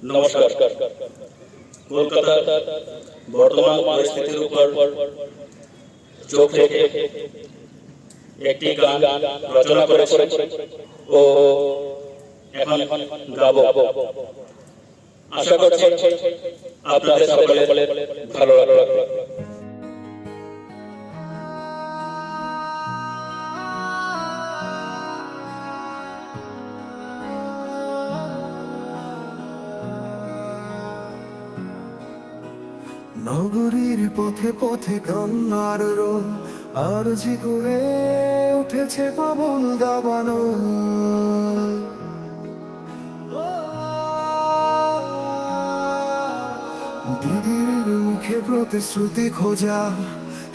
নমস্কার। কলকাতার বর্তমান পরিস্থিতির উপর চোখ রেখে একটি গান রচনা করেছি ও এখন গাবো। আশা করছি আপনাদের সকলের ভালো লাগবে। নগরীর পথে পথে কান্নার রোল আর করে উঠেছে পাবন দাবানো। দিদির মুখে প্রতিশ্রুতি খোঁজা,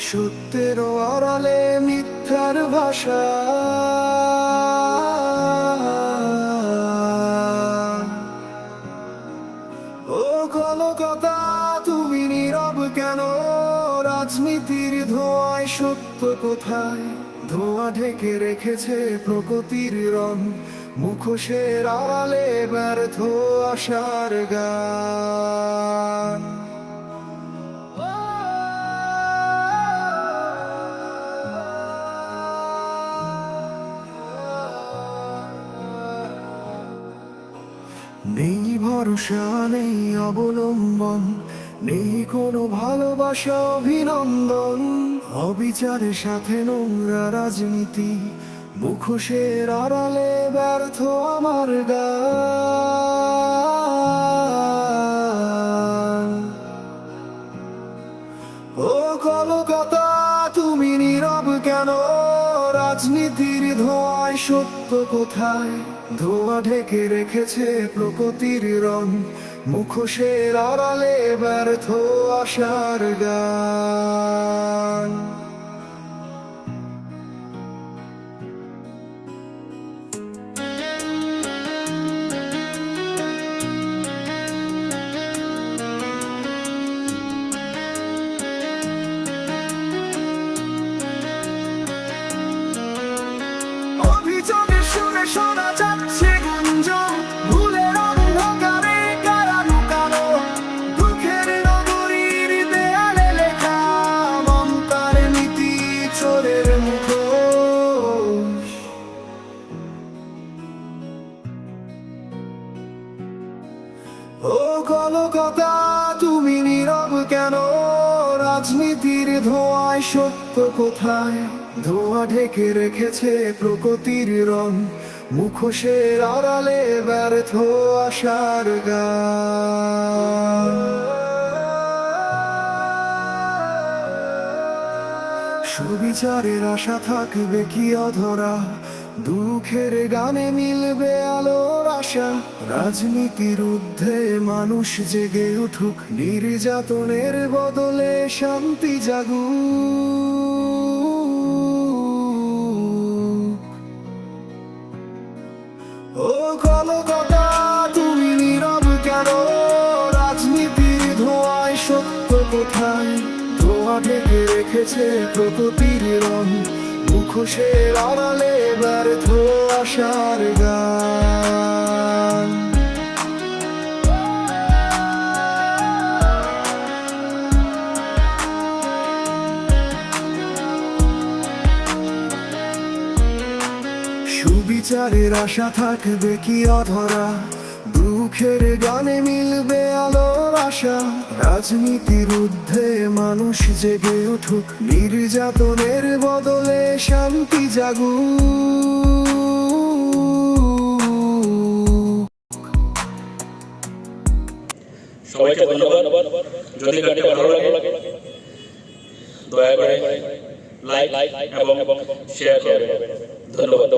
সত্যের আড়ালে মিথ্যার ভাষা। ও কলকাতা, তুমি নীরব কেন? রাজনীতির ধোঁয়ায় সত্য কোথায়? ধোঁয়া ঢেকে রেখেছে প্রকৃতির রং, মুখোশের আড়ালে ব্যর্থ আশার গান। নেই ভরসা, নেই অবলম্বন, নেই কোনো ভালোবাসা, অভিনন্দন। অবিচারের সাথে নোংরা রাজনীতি, মুখোশের আড়ালে ব্যর্থ আমার গান। ও কলকাতা, তুমি নীরব কেন? রাজনীতির ধোঁয়ায় সত্য কোথায়? ধোঁয়া ঢেকে রেখেছে প্রকৃতির রং, মুখোশের আড়ালে ব্যর্থ আশার গান। অভিযোগে শুনে শোনা যাচ্ছে গুঞ্জন, ভুলের অন্ধকারে কারা লুকানো। দুঃখের নগরীর দেয়ালে লেখা, মমতার নীতি চোরের মুখোশ। ও কলকাতা, তুমি নীরব কেন? রাজনীতির ধোঁয়ায় সত্য কোথায়? ধোঁয়া ঢেকে রেখেছে প্রকৃতির রং, মুখোশের আড়ালে ব্যর্থ আশার গান। সুবিচারের আশা থাকবে কি অধরা? দুঃখের গানে মিলবে আলোর আশা। রাজনীতির ঊর্ধ্বে মানুষ জেগে উঠুক, নির্যাতনের বদলে শান্তি জাগুক। ও কলকাতা, তুমি নীরব কেন? রাজনীতির ধোঁয়ায় সত্য কোথায়? ধোঁয়া ঢেকে রেখেছে প্রকৃতির রং, মুখোশের আড়ালে ব্যর্থ আশার গান। সুবিচারের আশা থাকবে কি অধরা? দুঃখের গানে মিলবে আলোর আশা। রাজনীতির ঊর্ধ্বে মানুষ জেগে উঠুক, নির্যাতনের বদলে শান্তি জাগুক। সবাইকে ধন্যবাদ। যদি গানটি ভালো লাগে দয়া করে লাইক এবং শেয়ার করবেন। ধন্যবাদ।